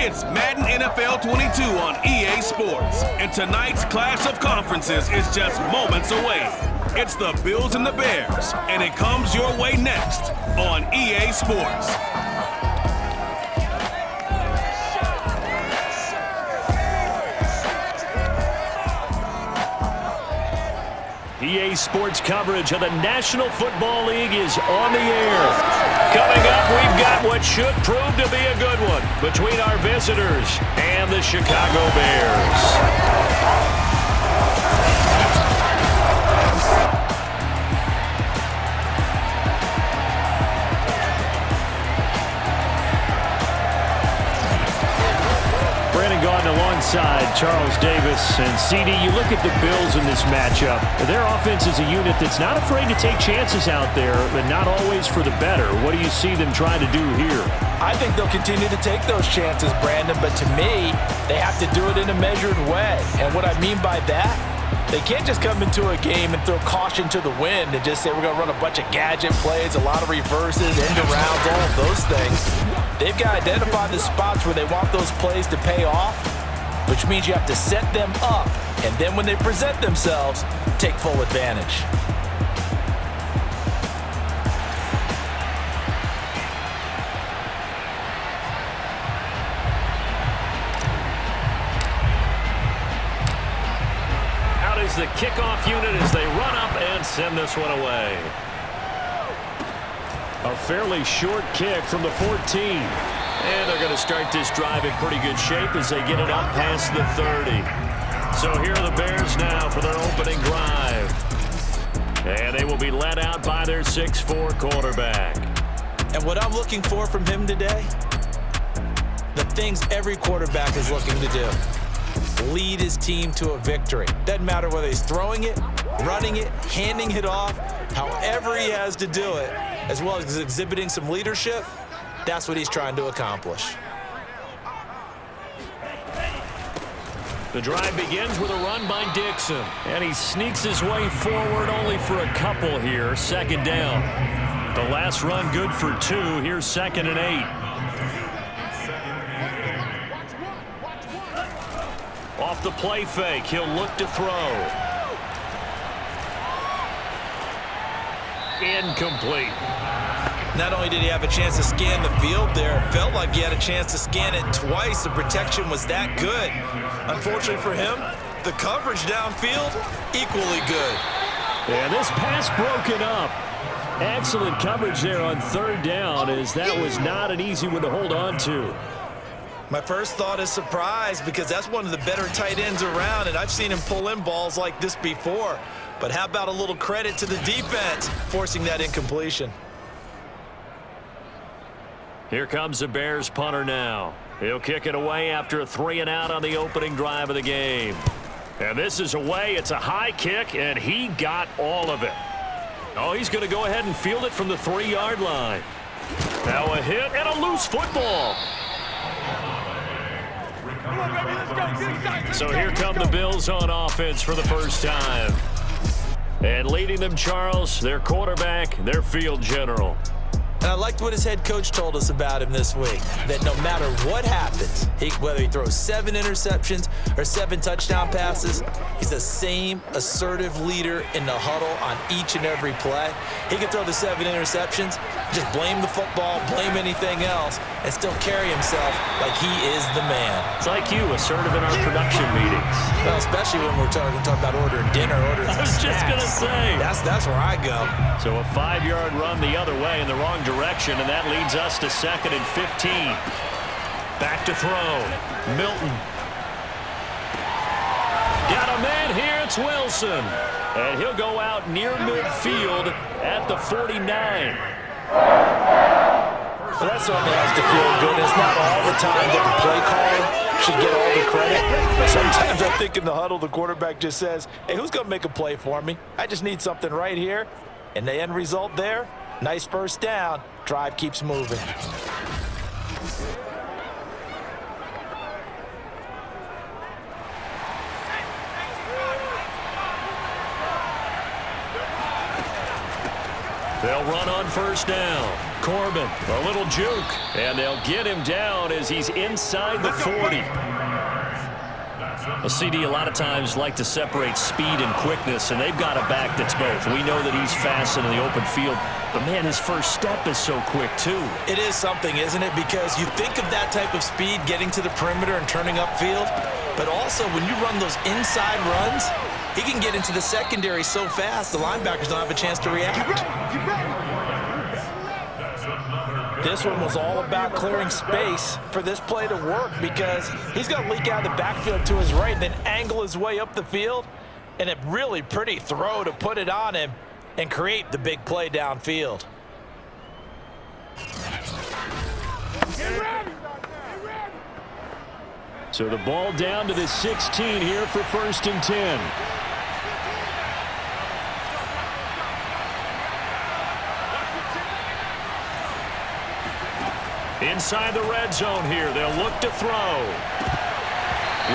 It's Madden NFL 22 on EA Sports, and tonight's clash of conferences is just moments away. It's the Bills and the Bears, and it comes your way next on EA Sports. EA Sports coverage of the National Football League is on the air. Coming up, we've got what should prove to be a good one between our visitors and the Chicago Bears. Alongside Charles Davis and CD, you look at the Bills in this matchup. Their offense is a unit that's not afraid to take chances out there, but not always for the better. What do you see them trying to do here? I think they'll continue to take those chances, Brandon, but to me, they have to do it in a measured way. And what I mean by that, they can't just come into a game and throw caution to the wind and just say we're going to run a bunch of gadget plays, a lot of reverses, end arounds, all of those things. They've got to identify the spots where they want those plays to pay off, which means you have to set them up, and then when they present themselves, take full advantage. Out is the kickoff unit as they run up and send this one away. A fairly short kick from the 14. And they're going to start this drive in pretty good shape as they get it up past the 30. So here are the Bears now for their opening drive. And they will be led out by their 6'4" quarterback. And what I'm looking for from him today, the things every quarterback is looking to do. Lead his team to a victory. Doesn't matter whether he's throwing it, running it, handing it off, however he has to do it, as well as exhibiting some leadership. That's what he's trying to accomplish. The drive begins with a run by Dixon. And he sneaks his way forward only for a couple here. Second down. The last run good for 2. Here's 2nd and 8. Off the play fake. He'll look to throw. Incomplete. Not only did he have a chance to scan the field there, it felt like he had a chance to scan it twice. The protection was that good. Unfortunately for him, the coverage downfield, equally good. And this pass broken up. Excellent coverage there on 3rd down, as that was not an easy one to hold on to. My first thought is surprise, because that's one of the better tight ends around, and I've seen him pull in balls like this before. But how about a little credit to the defense forcing that incompletion? Here comes the Bears punter now. He'll kick it away after a 3-and-out on the opening drive of the game. And this is away. It's a high kick, and he got all of it. Oh, he's going to go ahead and field it from the 3-yard line. Now a hit and a loose football. So here come the Bills on offense for the first time. And leading them, Charles, their quarterback, their field general. And I liked what his head coach told us about him this week, that no matter what happens, whether he throws 7 interceptions or 7 touchdown passes, he's the same assertive leader in the huddle on each and every play. He can throw the 7 interceptions, just blame the football, blame anything else, and still carry himself like he is the man. It's like you, assertive in our production meetings. Well, especially when we're talking about ordering dinner, ordering I was just going to say. That's where I go. So a 5-yard run the other way in the wrong direction, and that leads us to 2nd and 15. Back to throw. Milton. Got a man here. It's Wilson. And he'll go out near midfield at the 49. Well, that certainly has to feel good. It's not all the time that the play caller should get all the credit. Sometimes I think in the huddle, the quarterback just says, hey, who's going to make a play for me? I just need something right here. And the end result there, nice first down. Drive keeps moving. They'll run on first down. Corbin, a little juke, and they'll get him down as he's inside the 40. A CD a lot of times like to separate speed and quickness, and they've got a back that's both. We know that he's fast in the open field, but, man, his first step is so quick, too. It is something, isn't it? Because you think of that type of speed getting to the perimeter and turning upfield, but also when you run those inside runs, he can get into the secondary so fast the linebackers don't have a chance to react. This one was all about clearing space for this play to work because he's going to leak out of the backfield to his right and then angle his way up the field, and a really pretty throw to put it on him and create the big play downfield. So the ball down to the 16 here for 1st and 10. Inside the red zone here, they'll look to throw.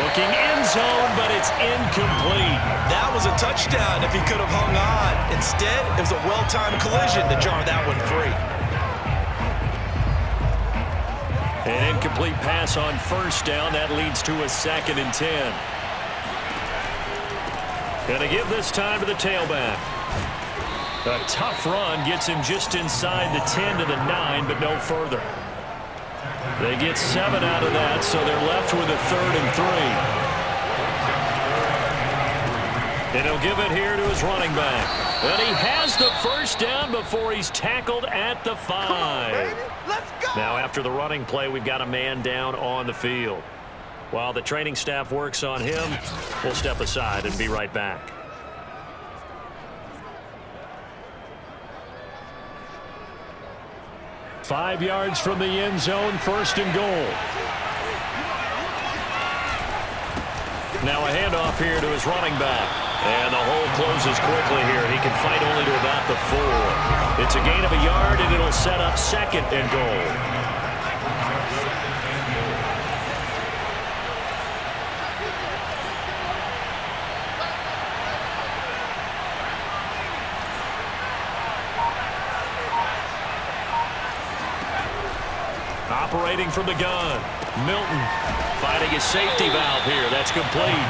Looking end zone, but it's incomplete. That was a touchdown if he could have hung on. Instead, it was a well-timed collision to jar that one free. An incomplete pass on first down. That leads to a 2nd and 10. Gonna give this time to the tailback. A tough run gets him just inside the 10 to the 9, but no further. They get 7 out of that, so they're left with a 3rd and 3. And he'll give it here to his running back. And he has the first down before he's tackled at the 5. Come on, baby. Let's go. Now, after the running play, we've got a man down on the field. While the training staff works on him, we'll step aside and be right back. Five yards from the end zone, 1st and goal. Now a handoff here to his running back. And the hole closes quickly here. He can fight only to about the 4. It's a gain of a yard, and it'll set up 2nd and goal. Operating from the gun. Milton finding his safety valve here. That's complete.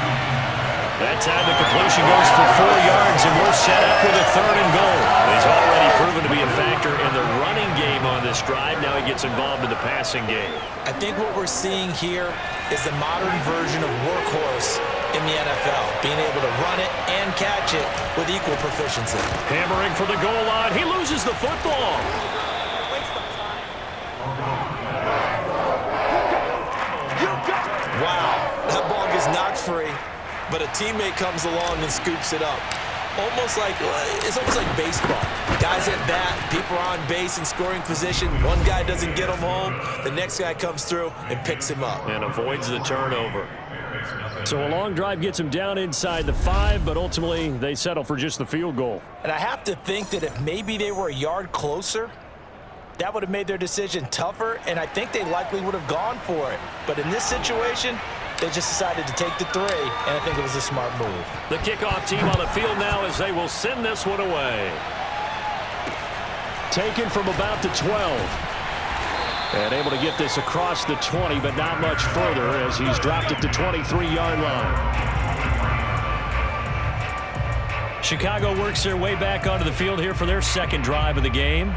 That time the completion goes for 4 yards, and we're set up with a 3rd and goal. He's already proven to be a factor in the running game on this drive. Now he gets involved in the passing game. I think what we're seeing here is the modern version of workhorse in the NFL, being able to run it and catch it with equal proficiency. Hammering for the goal line. He loses the football. Wow, that ball gets knocked free, but a teammate comes along and scoops it up. It's almost like baseball. Guys at bat, people are on base in scoring position. One guy doesn't get him home, the next guy comes through and picks him up. And avoids the turnover. So a long drive gets him down inside the 5, but ultimately they settle for just the field goal. And I have to think that if maybe they were a yard closer, that would have made their decision tougher, and I think they likely would have gone for it. But in this situation, they just decided to take the 3, and I think it was a smart move. The kickoff team on the field now as they will send this one away. Taken from about the 12. And able to get this across the 20, but not much further as he's dropped at the 23-yard line. Chicago works their way back onto the field here for their 2nd drive of the game.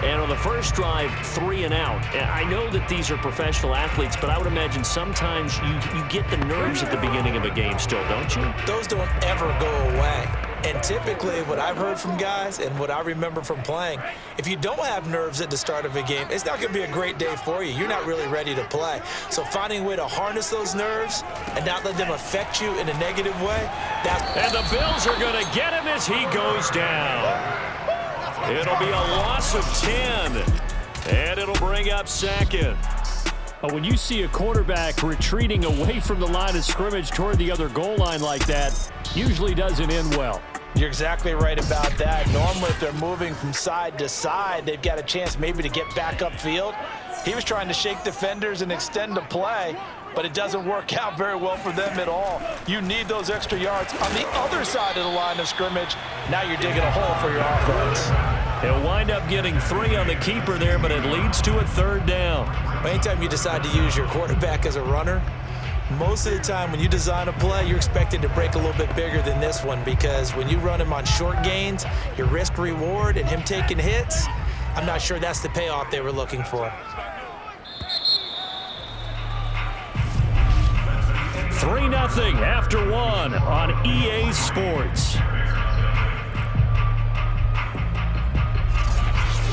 And on the first drive, 3 and out. I know that these are professional athletes, but I would imagine sometimes you get the nerves at the beginning of a game still, don't you? Those don't ever go away. And typically what I've heard from guys and what I remember from playing, if you don't have nerves at the start of a game, it's not going to be a great day for you. You're not really ready to play. So finding a way to harness those nerves and not let them affect you in a negative way, and the Bills are going to get him as he goes down. It'll be a loss of 10, and it'll bring up 2nd. When you see a quarterback retreating away from the line of scrimmage toward the other goal line like that, usually doesn't end well. You're exactly right about that. Normally, if they're moving from side to side, they've got a chance maybe to get back upfield. He was trying to shake defenders and extend the play, but it doesn't work out very well for them at all. You need those extra yards on the other side of the line of scrimmage. Now you're digging a hole for your offense. He'll wind up getting 3 on the keeper there, but it leads to a 3rd down. Anytime you decide to use your quarterback as a runner, most of the time when you design a play, you're expected to break a little bit bigger than this one, because when you run him on short gains, your risk-reward and him taking hits, I'm not sure that's the payoff they were looking for. 3-0 after 1 on EA Sports.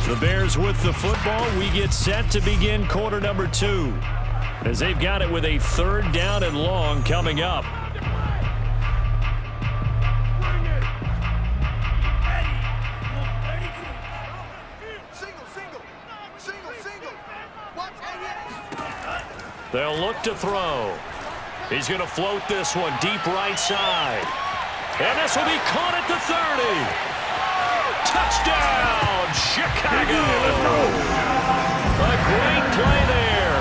The Bears with the football. We get set to begin quarter number 2, as they've got it with a 3rd down and long coming up. They'll look to throw. He's going to float this one deep right side. And this will be caught at the 30. Touchdown, Chicago! A great play there.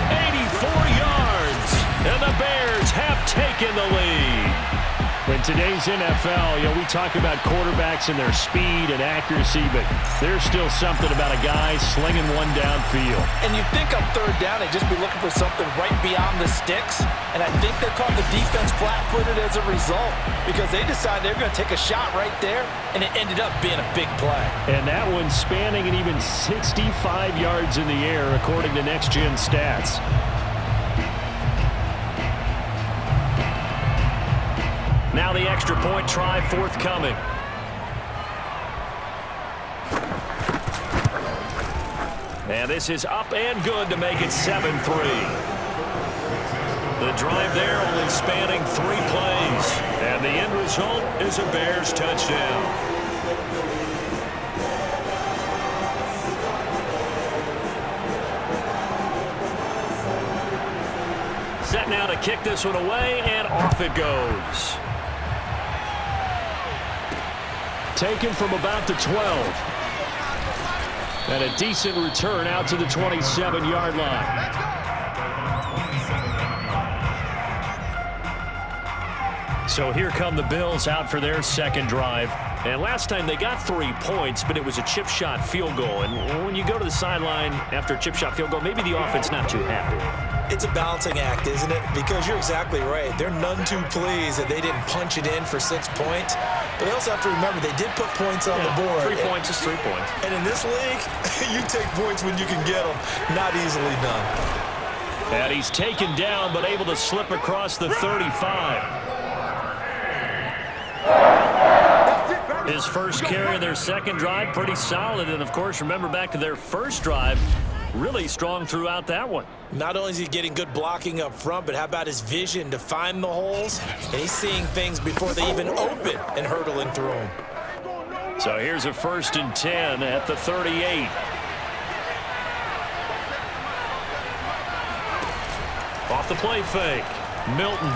84 yards, and the Bears have taken the lead. In today's NFL, we talk about quarterbacks and their speed and accuracy, but there's still something about a guy slinging one downfield. And you think on 3rd down, they'd just be looking for something right beyond the sticks, and I think they caught the defense flat-footed as a result, because they decided they were going to take a shot right there, and it ended up being a big play. And that one spanning an even 65 yards in the air, according to Next Gen Stats. Now the extra point try forthcoming. And this is up and good to make it 7-3. The drive there only spanning 3 plays. And the end result is a Bears touchdown. Set now to kick this one away, and off it goes. Taken from about the 12. And a decent return out to the 27-yard line. So here come the Bills out for their 2nd drive. And last time they got 3 points, but it was a chip shot field goal. And when you go to the sideline after a chip shot field goal, maybe the offense not too happy. It's a balancing act, isn't it? Because you're exactly right. They're none too pleased that they didn't punch it in for 6 points. But they also have to remember they did put points on the board. 3 points is 3 points. And in this league, you take points when you can get them. Not easily done. And he's taken down, but able to slip across the 35. His first carry of their 2nd drive, pretty solid. And, of course, remember back to their 1st drive, really strong throughout that one. Not only is he getting good blocking up front, but how about his vision to find the holes? And he's seeing things before they even open and hurdling through them. So here's a 1st and 10 at the 38. Off the play fake. Milton.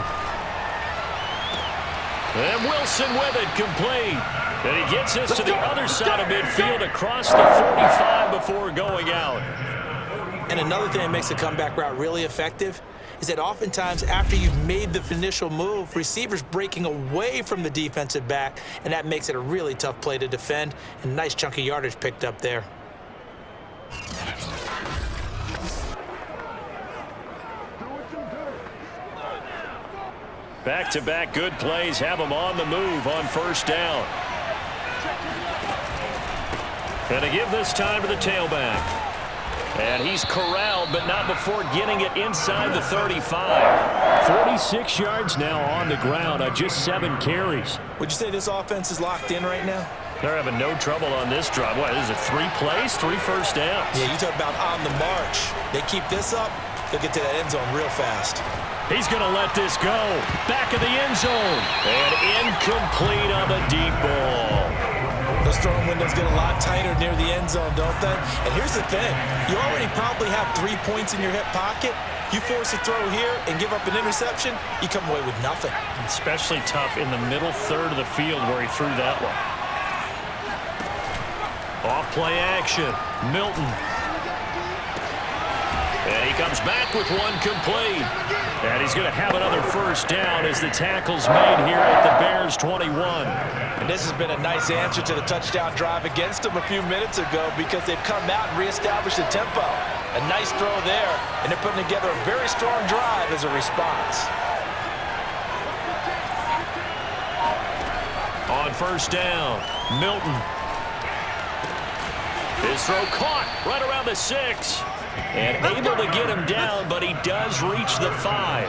And Wilson with it, complete. And he gets this to the other side of midfield across the 45 before going out. And another thing that makes the comeback route really effective is that oftentimes after you've made the initial move, receivers breaking away from the defensive back, and that makes it a really tough play to defend. And a nice chunk of yardage picked up there. Back-to-back good plays have them on the move on 1st down. And to give this time to the tailback. And he's corralled, but not before getting it inside the 35. 46 yards now on the ground on just 7 carries. Would you say this offense is locked in right now? They're having no trouble on this drive. What, is it 3 plays, 3 first downs? Yeah, you talk about on the march. They keep this up, they'll get to that end zone real fast. He's going to let this go. Back of the end zone. And incomplete on the deep ball. Those throwing windows get a lot tighter near the end zone, don't they? And here's the thing. You already probably have 3 points in your hip pocket. You force a throw here and give up an interception, you come away with nothing. Especially tough in the middle third of the field where he threw that one. Off play action. Milton. And he comes back with one complete. And he's going to have another first down as the tackle's made here at the Bears 21. And this has been a nice answer to the touchdown drive against them a few minutes ago because they've come out and reestablished the tempo. A nice throw there, and they're putting together a very strong drive as a response. On first down, Milton. His throw caught right around the 6. And able to get him down, but he does reach the 5.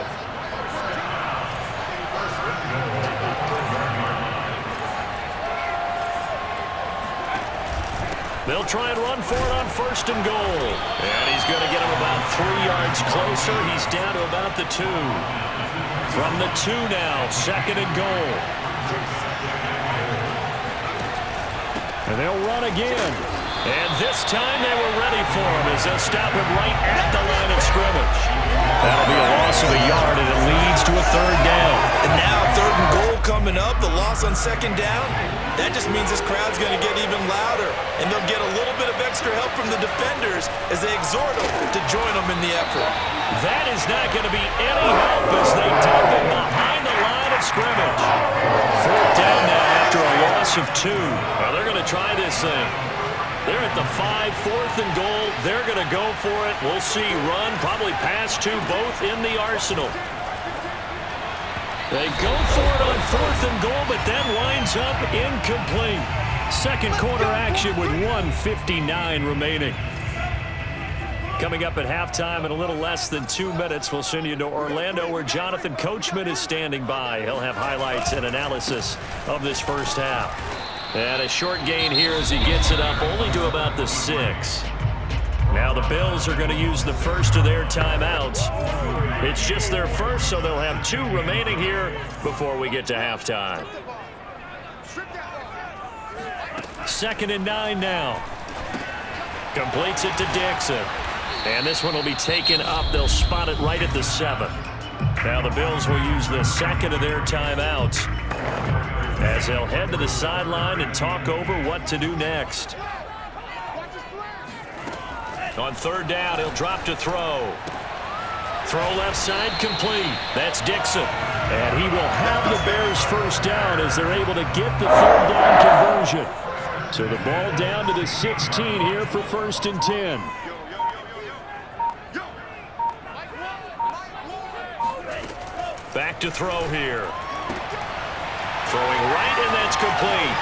They'll try and run for it on first and goal. And he's going to get him about 3 yards closer. He's down to about the 2. From the 2 now, second and goal. And they'll run again. And this time they were ready for him as they'll stop him right at the line of scrimmage. That'll be a loss of a yard, and it leads to a third down. And now third and goal coming up, the loss on second down. That just means this crowd's going to get even louder, and they'll get a little bit of extra help from the defenders as they exhort them to join them in the effort. That is not going to be any help as they dump him behind the line of scrimmage. Fourth down now after a loss of 2. Now they're going to try this thing. They're at the 5, fourth and goal. They're going to go for it. We'll see run, probably pass 2, both in the arsenal. They go for it on fourth and goal, but that winds up incomplete. Second quarter action with 1:59 remaining. Coming up at halftime in a little less than 2 minutes, we'll send you to Orlando where Jonathan Coachman is standing by. He'll have highlights and analysis of this first half. And a short gain here as he gets it up only to about the 6. Now the Bills are going to use the first of their timeouts. It's just their first, so they'll have 2 remaining here before we get to halftime. Second and 9 now. Completes it to Dixon. And this one will be taken up. They'll spot it right at the 7. Now the Bills will use the second of their timeouts as they'll head to the sideline and talk over what to do next. On third down, he'll drop to throw. Throw left side complete. That's Dixon. And he will have the Bears first down as they're able to get the third down conversion. So the ball down to the 16 here for first and 10. Back to throw here. Throwing right, and that's complete.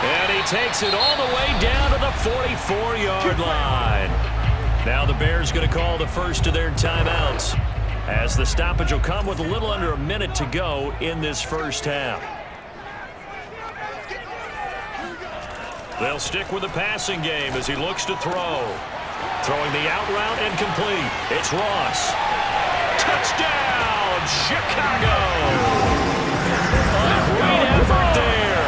And he takes it all the way down to the 44-yard line. Now the Bears going to call the first of their timeouts as the stoppage will come with a little under a minute to go in this first half. They'll stick with the passing game as he looks to throw. Throwing the out route and complete. It's Ross. Touchdown, Chicago! A great effort there.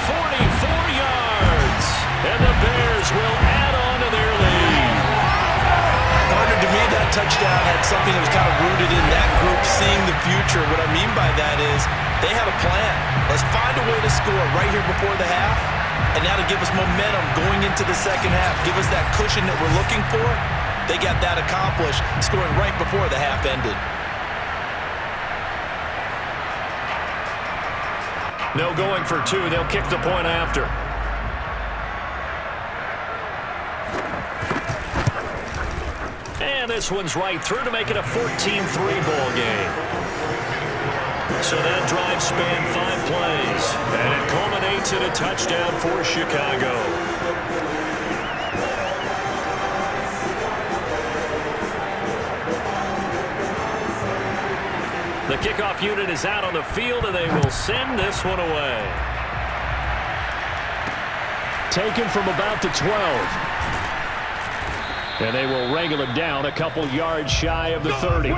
44 yards. And the Bears will add on to their lead. Partner, to me, that touchdown had something that was kind of rooted in that group seeing the future. What I mean by that is they had a plan. Let's find a way to score right here before the half. And now to give us momentum going into the second half, give us that cushion that we're looking for. They got that accomplished, scoring right before the half ended. No going for 2. They'll kick the point after. And this one's right through to make it a 14-3 ball game. So that drive spanned 5 plays, and it culminates in a touchdown for Chicago. The kickoff unit is out on the field, and they will send this one away. Taken from about the 12. And they will wrangle him down a couple yards shy of the 30.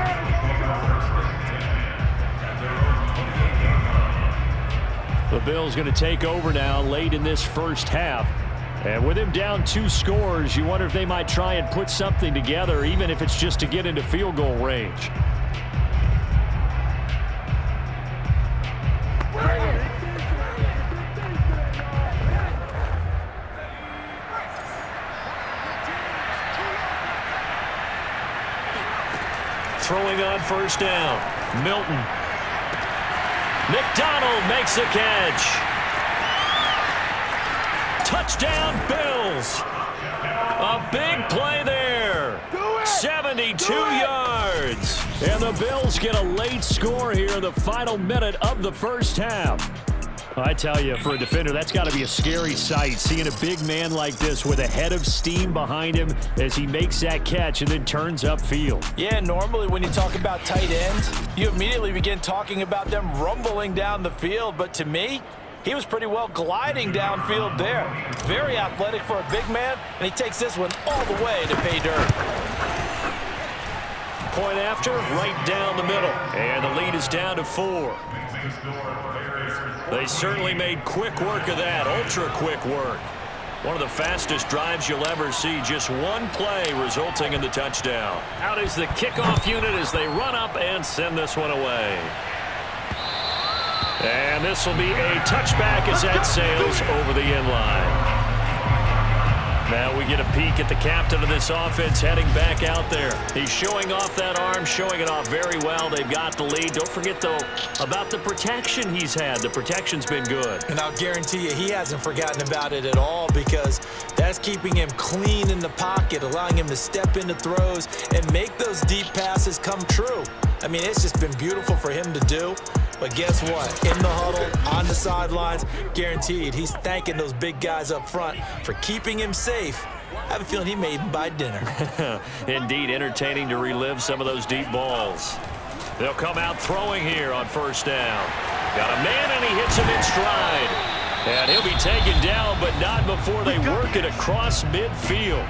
The Bills going to take over now late in this first half. And with him down 2 scores, you wonder if they might try and put something together, even if it's just to get into field goal range. throwing on first down. Milton. McDonald makes the catch. Touchdown, Bills. A big play there. 72 yards. And the Bills get a late score here in the final minute of the first half. I tell you, for a defender, that's got to be a scary sight, seeing a big man like this with a head of steam behind him as he makes that catch and then turns upfield. Yeah, normally when you talk about tight ends, you immediately begin talking about them rumbling down the field. But to me, he was pretty well gliding downfield there. Very athletic for a big man, and he takes this one all the way to pay dirt. Point after, right down the middle. And the lead is down to 4. They certainly made quick work of that, ultra-quick work. One of the fastest drives you'll ever see, just one play resulting in the touchdown. Out is the kickoff unit as they run up and send this one away. And this will be a touchback as that sails over the end line. Now we get a peek at the captain of this offense heading back out there. He's showing off that arm, showing it off very well. They've got the lead. Don't forget, though, about the protection he's had. The protection's been good. And I'll guarantee you he hasn't forgotten about it at all, because that's keeping him clean in the pocket, allowing him to step into throws and make those deep passes come true. I mean, it's just been beautiful for him to do. But guess what? In the huddle, on the sidelines, guaranteed he's thanking those big guys up front for keeping him safe. I have a feeling he may even buy dinner. Indeed, entertaining to relive some of those deep balls. They'll come out throwing here on first down. Got a man, and he hits him in stride. And he'll be taken down, but not before they work it across midfield.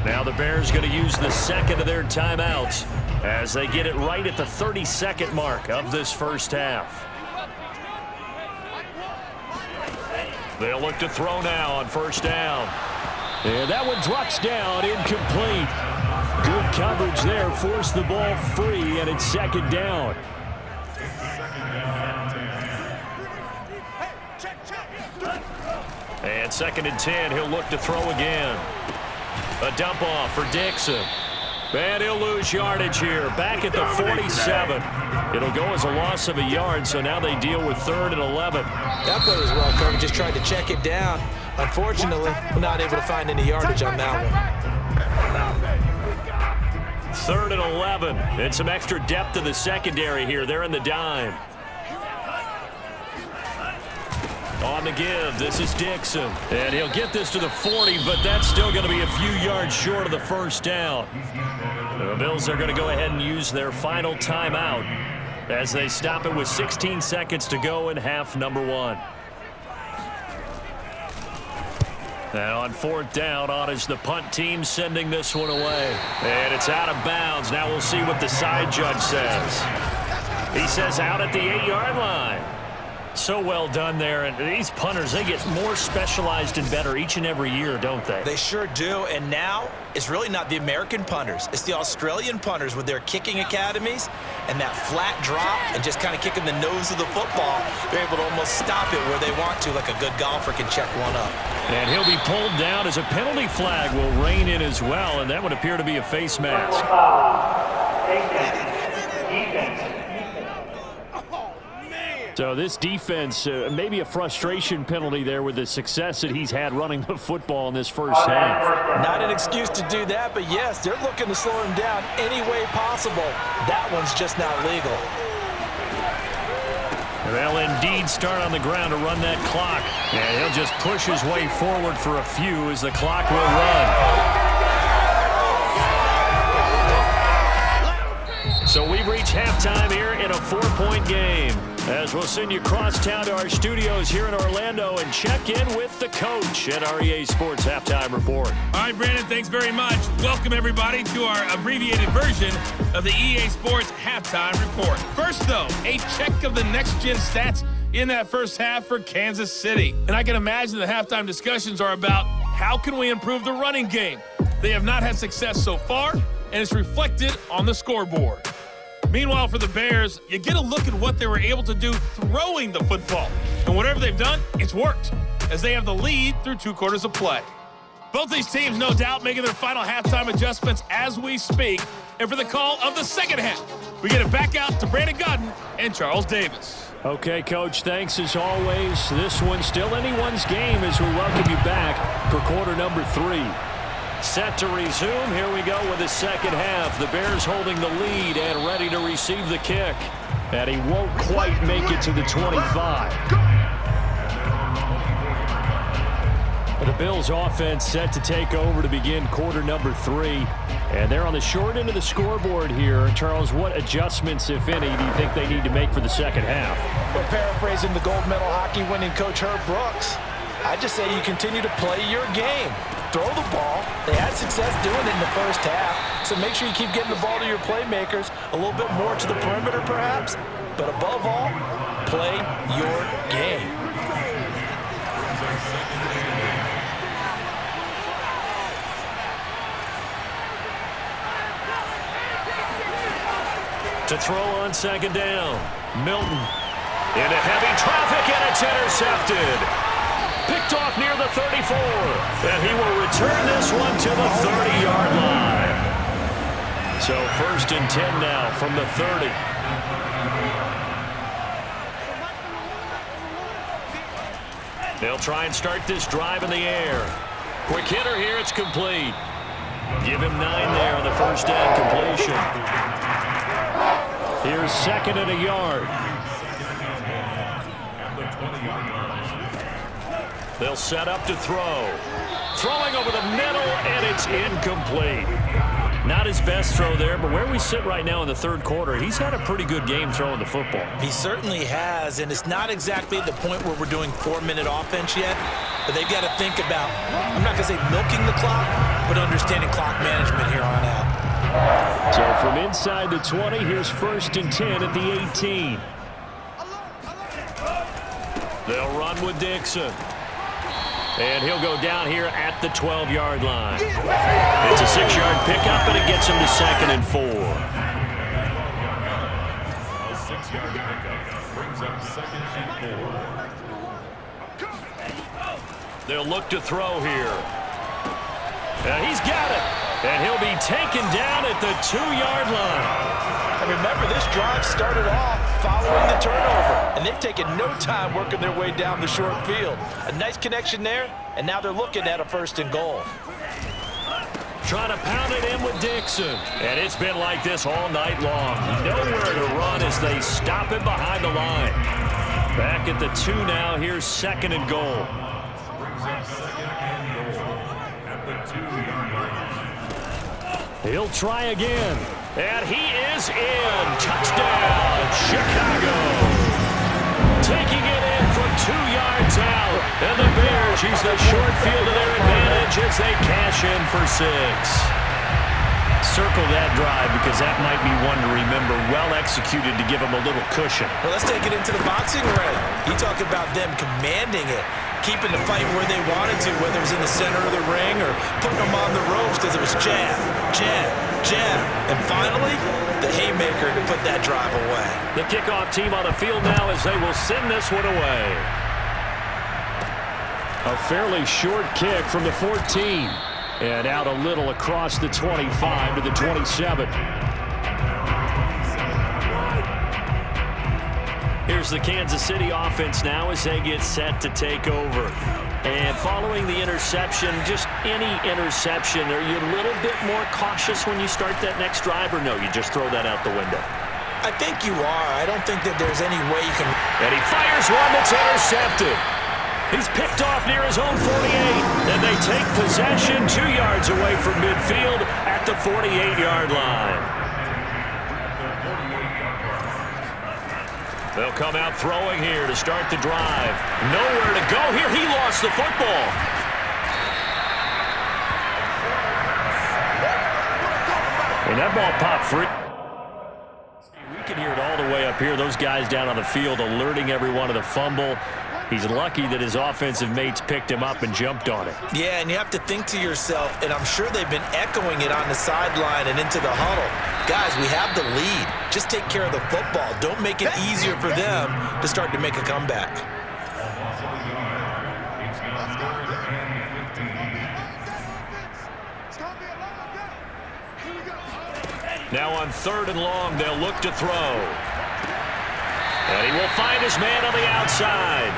Now the Bears going to use the second of their timeouts as they get it right at the 30-second mark of this first half. They'll look to throw now on first down. And that one drops down, incomplete. Good coverage there, forced the ball free, and it's second down. And second and 10, he'll look to throw again. A dump off for Dixon. And he'll lose yardage here, back at the 47. It'll go as a loss of a yard, so now they deal with 3rd and 11. That play was well covered, just tried to check it down. Unfortunately, we're not able to find any yardage on that one. 3rd and 11, and some extra depth to the secondary here. They're in the dime. On the give, this is Dixon. And he'll get this to the 40, but that's still going to be a few yards short of the first down. The Bills are going to go ahead and use their final timeout as they stop it with 16 seconds to go in half number 1. Now on 4th down, on is the punt team sending this one away. And it's out of bounds. Now we'll see what the side judge says. He says out at the 8-yard line. So well done there, and these punters, they get more specialized and better each and every year, don't they? They sure do, and now it's really not the American punters. It's the Australian punters with their kicking academies and that flat drop and just kind of kicking the nose of the football. They're able to almost stop it where they want to, like a good golfer can check one up. And he'll be pulled down as a penalty flag will rein in as well, and that would appear to be a face mask. So this defense, maybe a frustration penalty there with the success that he's had running the football in this first half. Not an excuse to do that, but yes, they're looking to slow him down any way possible. That one's just not legal. They'll indeed start on the ground to run that clock. And he'll just push his way forward for a few as the clock will run. So we've reached halftime here in a 4-point game. As we'll send you across town to our studios here in Orlando and check in with the coach at our EA Sports Halftime Report. All right, Brandon, thanks very much. Welcome, everybody, to our abbreviated version of the EA Sports Halftime Report. First, though, a check of the next-gen stats in that first half for Kansas City. And I can imagine the halftime discussions are about how can we improve the running game. They have not had success so far, and it's reflected on the scoreboard. Meanwhile, for the Bears, you get a look at what they were able to do throwing the football. And whatever they've done, it's worked, as they have the lead through 2 quarters of play. Both these teams, no doubt, making their final halftime adjustments as we speak. And for the call of the second half, we get it back out to Brandon Godden and Charles Davis. Okay, Coach, thanks as always. This one's still anyone's game as we welcome you back for quarter number 3. Set to resume. Here we go with the second half. The Bears holding the lead and ready to receive the kick. And he won't quite make it to the 25. The Bills offense set to take over to begin quarter number 3. And they're on the short end of the scoreboard here. Charles, what adjustments, if any, do you think they need to make for the second half? Well, paraphrasing the gold medal hockey winning coach Herb Brooks, I just say you continue to play your game. Throw the ball. They had success doing it in the first half. So make sure you keep getting the ball to your playmakers, a little bit more to the perimeter perhaps. But above all, play your game. To throw on second down. Milton into heavy traffic, and it's intercepted. Picked off near the 34. And he will return this one to the 30-yard line. So 1st and 10 now from the 30. They'll try and start this drive in the air. Quick hitter here, it's complete. Give him 9 there on the first down completion. Here's 2nd and a yard. They'll set up to throw. Throwing over the middle, and it's incomplete. Not his best throw there, but where we sit right now in the third quarter, he's had a pretty good game throwing the football. He certainly has, and it's not exactly the point where we're doing 4-minute offense yet, but they've got to think about, I'm not going to say milking the clock, but understanding clock management here on out. So from inside the 20, here's 1st and 10 at the 18. They'll run with Dixon. And he'll go down here at the 12-yard line. It's a 6-yard pickup, and it gets him to 2nd and 4. A 6-yard pickup brings up 2nd and 4. They'll look to throw here. And he's got it. And he'll be taken down at the 2-yard line. And remember, this drive started off following the turnover, and they've taken no time working their way down the short field. A nice connection there, and now they're looking at a 1st and goal. Trying to pound it in with Dixon. And it's been like this all night long. Nowhere to run as they stop him behind the line. Back at the 2 now. Here's 2nd and goal. Brings up 2nd and goal at the 2-yard line. He'll try again. And he is in. Touchdown, Chicago. Taking it in from 2 yards out. And the Bears use the short field to their advantage as they cash in for 6. Circle that drive because that might be one to remember. Well executed to give them a little cushion. Well, let's take it into the boxing ring. You talk about them commanding it, keeping the fight where they wanted to, whether it was in the center of the ring or putting them on the ropes because it was jab, jab, jab. And finally, the haymaker to put that drive away. The kickoff team on the field now as they will send this one away. A fairly short kick from the 14. And out a little across the 25 to the 27. Here's the Kansas City offense now as they get set to take over. And following the interception, just any interception, are you a little bit more cautious when you start that next drive, or no, you just throw that out the window? I think you are. I don't think that there's any way you can. And he fires one that's intercepted. He's picked off near his own 48, and they take possession 2 yards away from midfield at the 48-yard line. They'll come out throwing here to start the drive. Nowhere to go here. He lost the football. And that ball popped free. We can hear it all the way up here. Those guys down on the field alerting everyone of the fumble. He's lucky that his offensive mates picked him up and jumped on it. Yeah, and you have to think to yourself, and I'm sure they've been echoing it on the sideline and into the huddle. Guys, we have the lead. Just take care of the football. Don't make it easier for them to start to make a comeback. Now on 3rd and long, they'll look to throw. And he will find his man on the outside.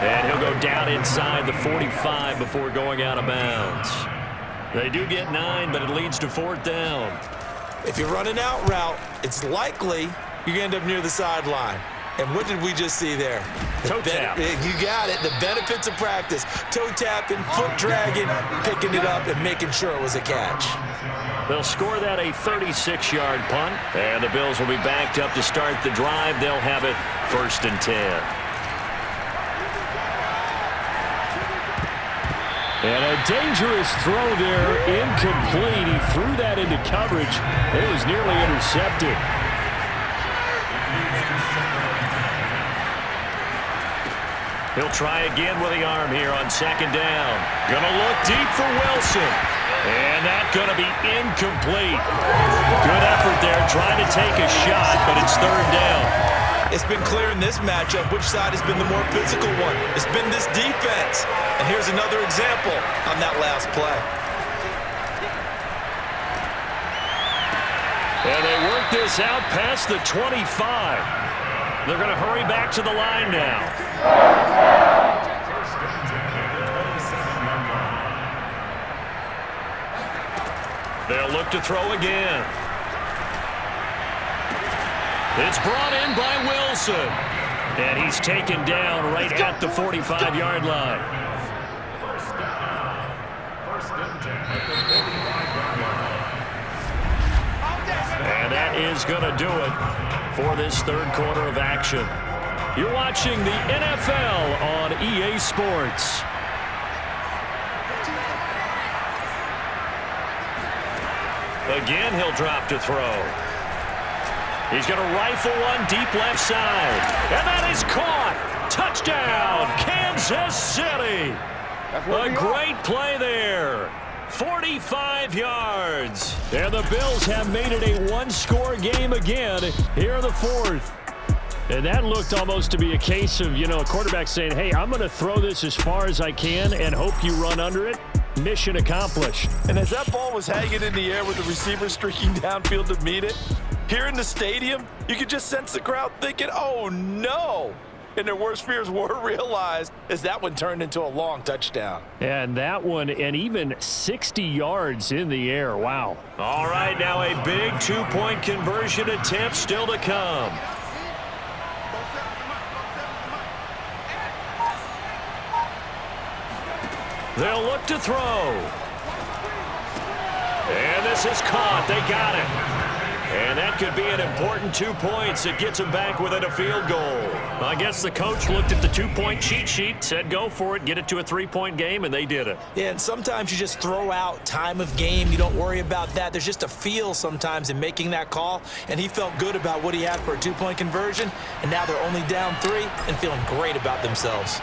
And he'll go down inside the 45 before going out of bounds. They do get 9, but it leads to 4th down. If you're running out route, it's likely you're going to end up near the sideline. And what did we just see there? Toe tap. You got it. The benefits of practice. Toe tapping, foot dragging, picking it up, and making sure it was a catch. They'll score that a 36-yard punt. And the Bills will be backed up to start the drive. They'll have it 1st and 10. And a dangerous throw there, incomplete. He threw that into coverage. It was nearly intercepted. He'll try again with the arm here on 2nd down. Gonna look deep for Wilson. And that's gonna be incomplete. Good effort there trying to take a shot, but it's 3rd down. It's been clear in this matchup which side has been the more physical one. It's been this defense. And here's another example on that last play. And they work this out past the 25. They're going to hurry back to the line now. They'll look to throw again. It's brought in by Wilson. And he's taken down right at the 45-yard line. And that is going to do it for this 3rd quarter of action. You're watching the NFL on EA Sports. Again, he'll drop to throw. He's going to rifle one deep left side. And that is caught. Touchdown, Kansas City. A great play there. 45 yards. And the Bills have made it a one-score game again here in the 4th. And that looked almost to be a case of, a quarterback saying, hey, I'm going to throw this as far as I can and hope you run under it. Mission accomplished. And as that ball was hanging in the air with the receiver streaking downfield to meet it, here in the stadium, you could just sense the crowd thinking, oh, no. And their worst fears were realized as that one turned into a long touchdown. And that one, and even 60 yards in the air. Wow. All right, now a big 2-point conversion attempt still to come. They'll look to throw. And this is caught. They got it. And that could be an important 2 points. It gets them back within a field goal. I guess the coach looked at the 2-point cheat sheet, said go for it, get it to a 3-point game, and they did it. Yeah, and sometimes you just throw out time of game. You don't worry about that. There's just a feel sometimes in making that call, and he felt good about what he had for a 2-point conversion, and now they're only down 3 and feeling great about themselves.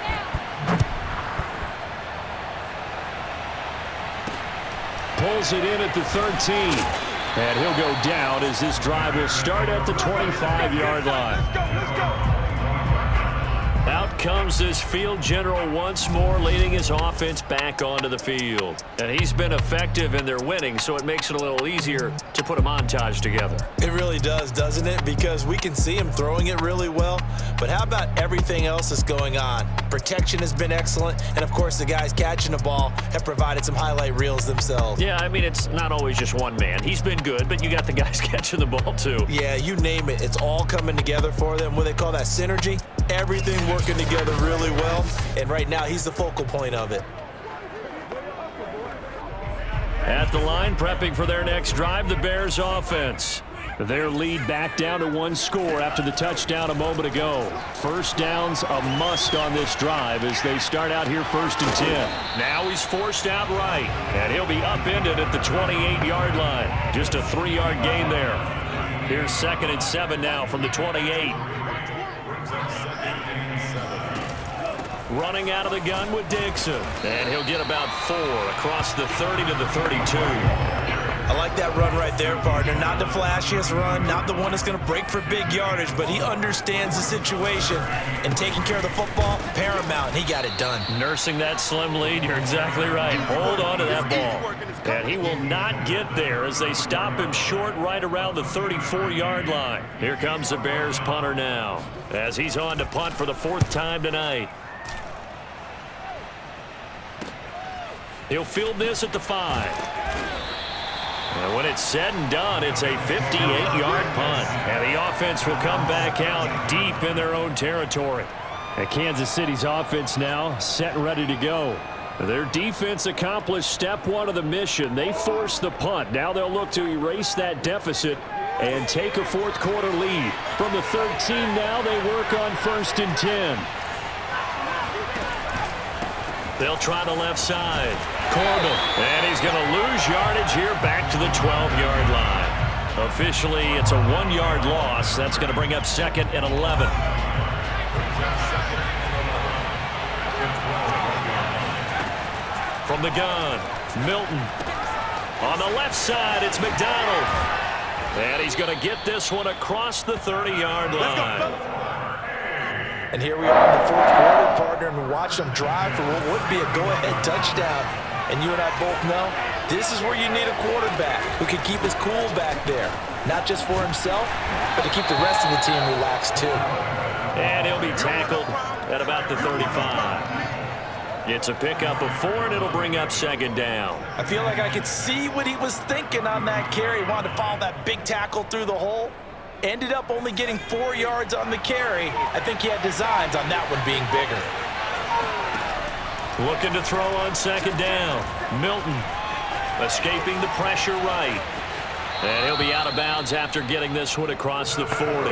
Pulls it in at the 13. And he'll go down as this drive will start at the 25-yard line. Out comes this field general once more, leading his offense back onto the field. And he's been effective and they're winning, so it makes it a little easier to put a montage together. It really does, doesn't it? Because we can see him throwing it really well. But how about everything else that's going on? Protection has been excellent. And, of course, the guys catching the ball have provided some highlight reels themselves. Yeah, I mean, it's not always just one man. He's been good, but you got the guys catching the ball, too. Yeah, you name it. It's all coming together for them. What they call that synergy. Everything working together really well. And right now, he's the focal point of it. At the line, prepping for their next drive, the Bears offense. Their lead back down to 1 score after the touchdown a moment ago. First down's a must on this drive as they start out here 1st and 10. Now he's forced out right, and he'll be upended at the 28-yard line. Just a 3-yard gain there. Here's 2nd and 7 now from the 28. Running out of the gun with Dixon. And he'll get about 4 across the 30 to the 32. I like that run right there, partner. Not the flashiest run, not the one that's going to break for big yardage, but he understands the situation, and taking care of the football, paramount, and he got it done. Nursing that slim lead, you're exactly right. Hold on to that ball. And he will not get there as they stop him short right around the 34-yard line. Here comes the Bears punter now as he's on to punt for the 4th time tonight. He'll field this at the 5. And when it's said and done, it's a 58-yard punt. And the offense will come back out deep in their own territory. And Kansas City's offense now set and ready to go. Their defense accomplished step 1 of the mission. They forced the punt. Now they'll look to erase that deficit and take a 4th quarter lead. From the 13 now, they work on 1st and 10. They'll try the left side. Corbin. And he's going to lose yardage here back to the 12-yard line. Officially, it's a 1-yard loss. That's going to bring up 2nd and 11. From the gun, Milton. On the left side, it's McDonald. And he's going to get this one across the 30-yard line. And here we are in the 4th quarter, partner, and we watched them drive for what would be a go-ahead touchdown. And you and I both know this is where you need a quarterback who can keep his cool back there. Not just for himself, but to keep the rest of the team relaxed too. And he'll be tackled at about the 35. It's a pickup of 4, and it'll bring up 2nd down. I feel like I could see what he was thinking on that carry. He wanted to follow that big tackle through the hole. Ended up only getting 4 yards on the carry. I think he had designs on that one being bigger. Looking to throw on 2nd down. Milton escaping the pressure right. And he'll be out of bounds after getting this one across the 40.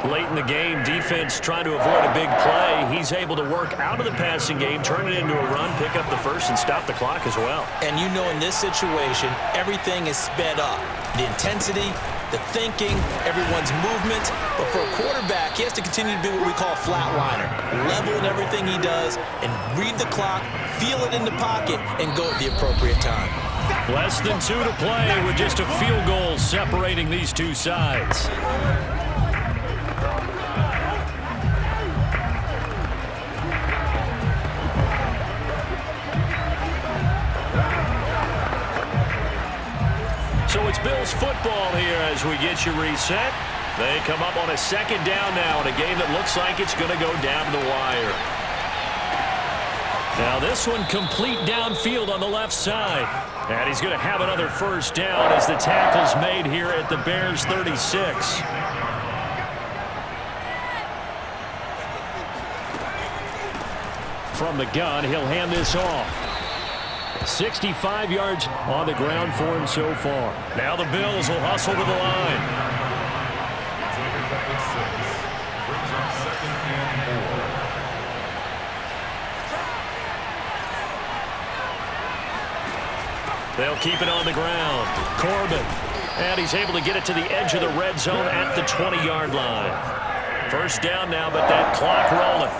Late in the game, defense trying to avoid a big play. He's able to work out of the passing game, turn it into a run, pick up the 1st, and stop the clock as well. And you know in this situation, everything is sped up. The intensity, the thinking, everyone's movement. But for a quarterback, he has to continue to be what we call a flatliner. Level in everything he does and read the clock, feel it in the pocket, and go at the appropriate time. Less than 2 to play with just a field goal separating these two sides. So it's Bills football here as we get you reset. They come up on a 2nd down now in a game that looks like it's going to go down to the wire. Now this one complete downfield on the left side. And he's going to have another 1st down as the tackle's made here at the Bears 36. From the gun, he'll hand this off. 65 yards on the ground for him so far. Now the Bills will hustle to the line. They'll keep it on the ground. Corbin. And he's able to get it to the edge of the red zone at the 20-yard line. 1st down now, but that clock rolling.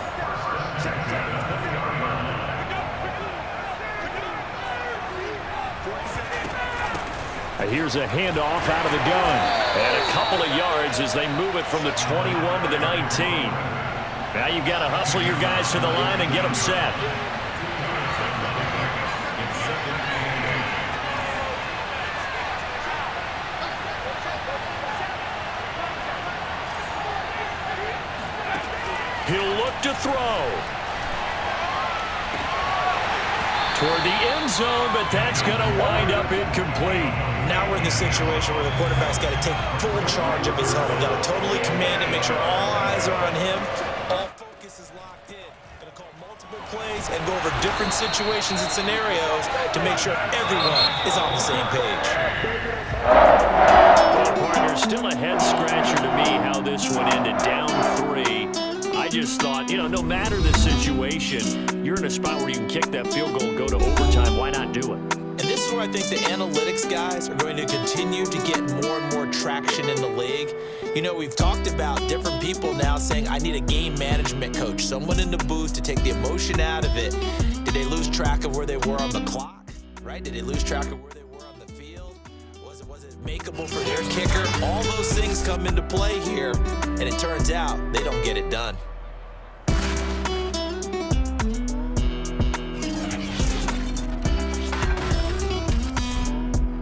Here's a handoff out of the gun. And a couple of yards as they move it from the 21 to the 19. Now you've got to hustle your guys to the line and get them set. He'll look to throw. Toward the end zone, but that's going to wind up incomplete. Now we're in the situation where the quarterback's got to take full charge of his huddle. Got to totally command it, make sure all eyes are on him. All focus is locked in. Going to call multiple plays and go over different situations and scenarios to make sure everyone is on the same page. Partner, still a head-scratcher to me how this one ended down 3. I just thought, you know, no matter the situation, you're in a spot where you can kick that field goal, go to overtime. Why not do it? And this is where I think the analytics guys are going to continue to get more and more traction in the league. You know, we've talked about different people now saying, I need a game management coach, someone in the booth to take the emotion out of it. Did they lose track of where they were on the clock, right? Did they lose track of where they were on the field? makeable for their kicker. All those things come into play here, and it turns out they don't get it done.